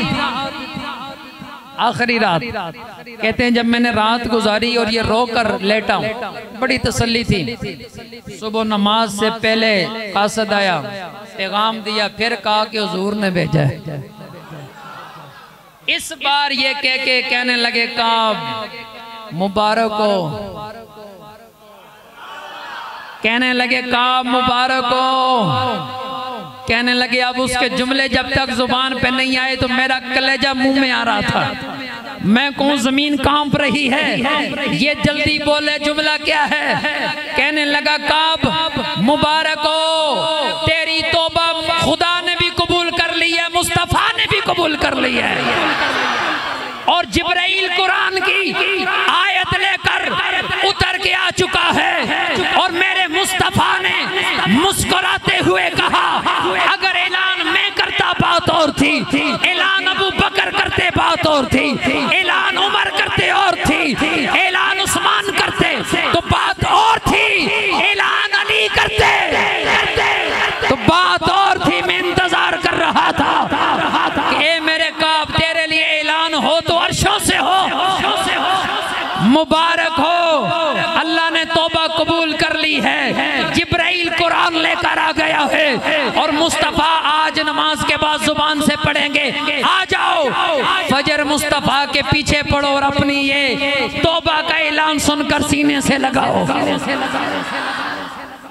आखिरी रात। कहते हैं जब मैंने रात गुजारी और ये रो कर लेटा हूँ, बड़ी तसल्ली थी। सुबह नमाज से पहले कासद आया, पैगाम दिया, फिर कहा कि हुजूर ने भेजा है। इस बार ये कह के कहने लगे काब मुबारक हो, कहने लगे काब मुबारक हो, कहने लगे। अब उसके जुमले जब तक जुबान पे नहीं आए तो मेरा कलेजा मुंह में आ रहा था। मैं कहूँ जमीन कांप रही है, ये जल्दी बोले जुमला क्या है। कहने लगा काब मुबारक हो, तेरी तौबा खुदा ने भी कबूल कर ली है, मुस्तफा ने भी कबूल कर ली है। और जिब्राइल कुरान की आयत लेकर उतर के आ चुका है और मेरे मुस्तफा ने मुस्कुराते हुए कहा, अगर ऐलान मैं करता बात और थी, ऐलान अबू बकर करते बात और थी, ऐलान उमर करते और थी, ऐलान उस्मान करते तो बात और थी, ऐलान अली करते तो बात और थी। मैं इंतजार कर रहा था कि ए मेरे काब तेरे लिए ऐलान हो तो अर्शों से हो, मुबारक हो, अल्लाह ने तौबा कबूल कर ली है। जिब्राइल कुरान लेकर आ गया है और मुस्तफ़ा आज नमाज के बाद जुबान से पढ़ेंगे, आ जाओ फजर मुस्तफ़ा के पीछे पढ़ो और अपनी ये तौबा का ऐलान सुनकर सीने से लगाओ।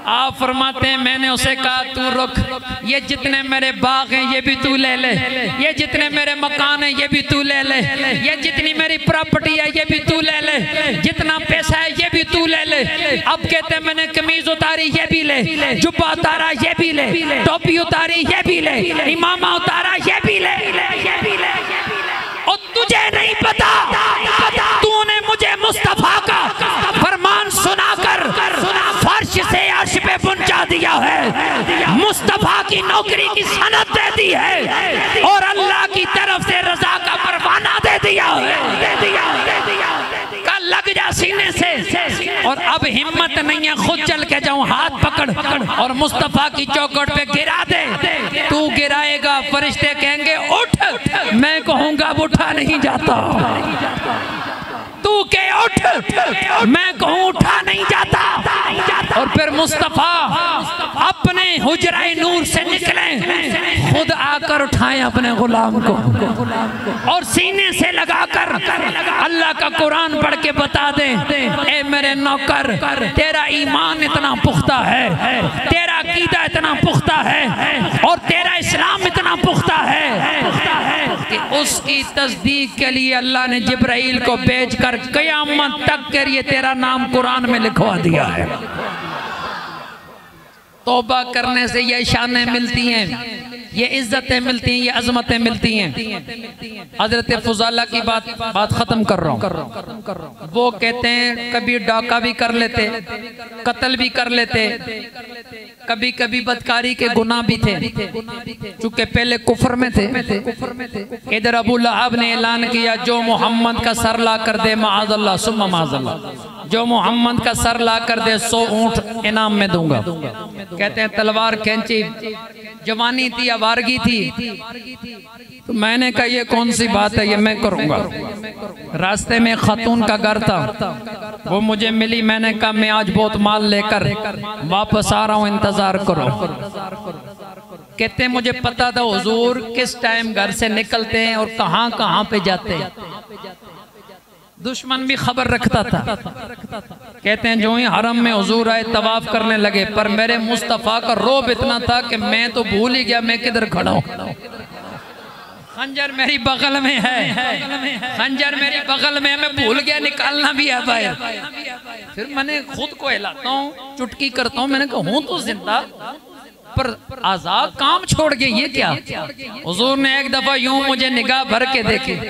आप फरमाते हैं मैंने उसे कहा तू रुक, ये जितने मेरे बाग हैं ये भी तू ले ले, ये जितने मेरे मकान हैं ये भी तू ले ले, ये जितनी मेरी प्रॉपर्टी है ये भी तू ले ले, जितना पैसा है ये भी तू ले ले। अब कहते हैं मैंने कमीज उतारी ये भी ले, जुब्बा उतारा ये भी ले, टोपी उतारी ये भी ले, इमामा उतारा ये भी ले, ये भी ले। और तुझे नहीं पता तूने मुझे मुस्तफा का फरमान सुनाकर फर्श से अर्श पे पहुंचा दिया है, मुस्तफा की नौकरी की सनद दे दी है और अल्लाह की तरफ से रजा का परवाना दे दिया है। कल लग जा सीने से और अब हिम्मत नहीं है खुद चल के जाऊं, हाथ पकड़ और मुस्तफा की चौखट पे गिरा दे। तू गिराएगा फरिश्ते कहेंगे उठ, मैं कहूंगा उठा नहीं जाता। तू के उठ, मैं कहूं उठा नहीं जाता। और फिर मुस्तफा अपने हुजराए नूर से निकले, खुद आकर उठाए अपने गुलाम को और सीने से लगाकर अल्लाह का कुरान पढ़ के बता दे, ए मेरे नौकर तेरा ईमान इतना पुख्ता है, तेरा अकीदा इतना पुख्ता है और तेरा इस्लाम इतना पुख्ता है कि उसकी तस्दीक के लिए अल्लाह ने जिब्राइल को भेजकर क़यामत तक के लिए तेरा नाम कुरान में लिखवा दिया है। तौबा करने से ये शानें मिलती हैं, ये इज्जतें मिलती हैं, ये अजमतें मिलती हैं। हजरत फुजाला की बात खत्म कर रहा हूँ। वो कहते हैं कभी डाका भी कर लेते, कत्ल भी कर लेते, कभी कभी बदकारी के गुनाह भी थे, चूंकि पहले कुफर में थे। इधर अबू लहब ने ऐलान किया जो मोहम्मद का सर ला कर दे माअज़ल्लाह सुम्मा माअज़ल्लाह, जो मोहम्मद का सर ला कर दे 100 ऊंट इनाम में दूंगा। कहते हैं तलवार खींची, जवानी थी, आवारगी थी, तो मैंने कहा ये कौन सी बात है, ये मैं करूंगा। रास्ते में खातून का घर था, वो मुझे मिली, मैंने कहा मैं आज बहुत माल लेकर वापस आ रहा हूँ, इंतजार करो। कहते हैं मुझे पता था हुजूर किस टाइम घर से निकलते हैं और कहाँ कहाँ पे जाते हैं, दुश्मन भी खबर रखता था। कहते हैं जो ही हरम में हुजूर आए तवाफ करने लगे, पर मेरे मुस्तफ़ा का रोब इतना था कि मैं तो भूल ही गया मैं किधर खड़ा हूँ। खंजर मेरी बगल में है, खंजर मेरी बगल में है, मैं भूल गया निकालना भी है बाहर। फिर मैंने खुद को हिलाता हूँ, चुटकी करता हूँ, मैंने कहा हूँ तो जिंदा पर आजाद, काम छोड़ के ये क्या। हुजूर ने एक दफा यूं मुझे निगाह भर के देखे।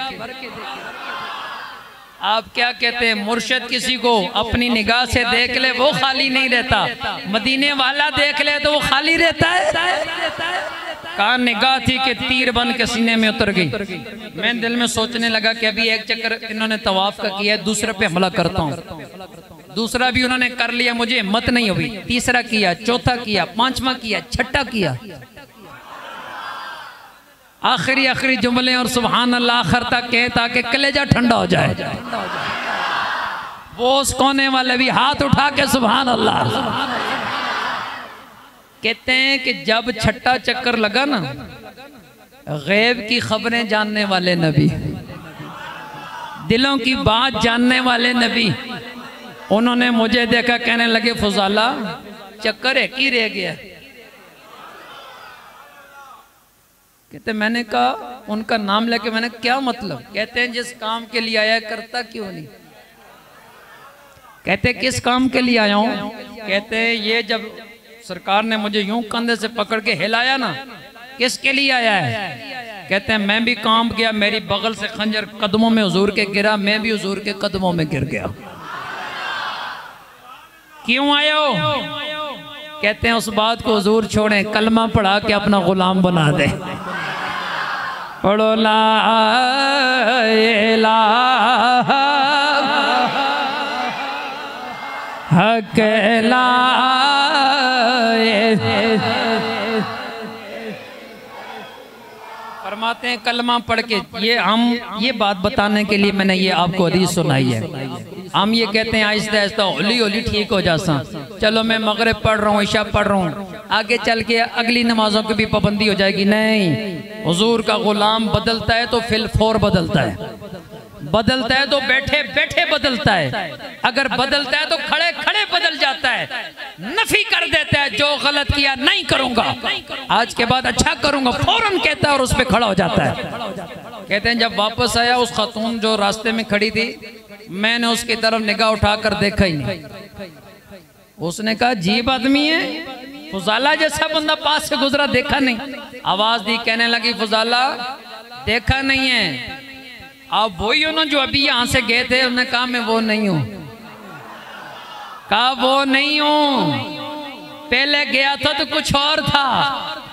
आप क्या कहते हैं, मुर्शिद किसी को अपनी निगाह से देख ले वो खाली नहीं रहता, मदीने वाला देख ले तो वो खाली रहता है। कहा निगाह थी कि तीर बन के सीने में उतर गई। मैं दिल में सोचने लगा कि अभी एक चक्कर इन्होंने तवाफ का किया, दूसरे पे हमला करता हूँ। दूसरा भी उन्होंने कर लिया, मुझे हिम्मत नहीं हुई, तीसरा किया, चौथा किया, पांचवा किया, छठा किया। आखिरी आखिरी जुमले और सुभान अल्लाह आखिर तक कहे ताकि कलेजा ठंडा हो जाए। वो उस कोने वाले भी हाथ उठा के सुभान अल्लाह। कहते हैं कि जब छठा चक्कर लगा ना, गैब की खबरें जानने वाले नबी, दिलों की बात जानने वाले नबी, उन्होंने मुझे देखा, कहने लगे फुजाला चक्कर एक ही रह गया। कहते मैंने कहा, उनका नाम लेके मैंने क्या मतलब? कहते हैं जिस काम के लिए आया करता क्यों नहीं? कहते किस काम के लिए आया हूं? कहते ये जब सरकार ने मुझे यूं कंधे से पकड़ के हिलाया ना, किसके लिए आया है? कहते हैं मैं भी काम किया, मेरी बगल से खंजर कदमों में हुजूर के गिरा, मैं भी हुजूर के कदमों में गिर गया। क्यों आए हो? कहते हैं उस बात को हुजूर छोड़े, कलमा पढ़ा के अपना गुलाम बना दे। पढ़ो ला इलाहा हक ला। फरमाते हैं कलमा पढ़ के, ये बात बताने के लिए मैंने ये आपको हदीस सुनाई है। हम ये कहते हैं आहिस्ता आहिस्ता होली होली ठीक हो जासा, चलो मैं मगरिब पढ़ रहा हूँ, इशा पढ़ रहा हूँ, आगे चल के अगली नमाजों की भी पाबंदी हो जाएगी। नहीं, हुजूर का गुलाम बदलता है तो फिल फौर बदलता है, बदलता है तो बैठे बैठे बदलता है, अगर बदलता है तो खड़े खड़े बदल जाता है, नफी कर देता है, जो गलत किया नहीं करूंगा, आज के बाद अच्छा करूंगा फौरन कहता है और उस पर खड़ा हो जाता है। कहते हैं जब वापस आया, उस खातून जो रास्ते में खड़ी थी, मैंने उसकी तरफ निगाह उठाकर देखा ही नहीं। उसने कहा अजीब आदमी है, फुजाला जैसा बंदा पास से गुजरा, देखा नहीं। आवाज दी, कहने लगी फुजाला देखा नहीं है, आप वही हो ना जो अभी यहां से गए थे? उन्होंने कहा मैं वो नहीं हूं। कहा वो नहीं हूं, पहले गया था तो कुछ और था,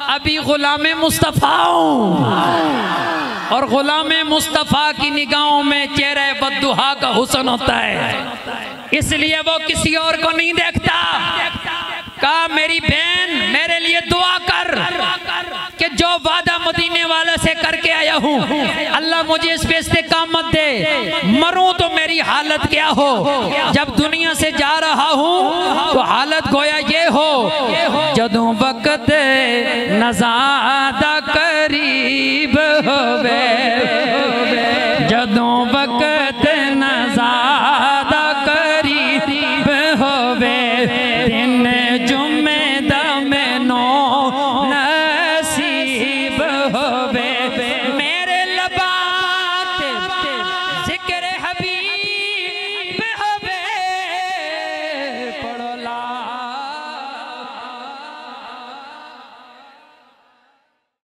अभी गुलामे मुस्तफा हूं, और गुलामे मुस्तफा की निगाहों में चेहरे बद्दुहा का हुस्न होता है, इसलिए वो किसी और को नहीं देखता। कहा मेरी बहन मेरे लिए दुआ कर कि जो वादा मदीने वाले से करके आया हूँ, अल्लाह मुझे इस पे इस्तेकामत दे, मरूं तो मेरी हालत क्या हो, जब दुनिया से जा रहा हूँ तो हालत गोया ये हो, जदों वक्त नज़ादा करीब होवे, जदों वक्त नज़ादा करीब होवे, दिन जुम्मे दा मैनू नसीब होवे, मेरे लबात जिक्र हबीब होवे, पढ़ो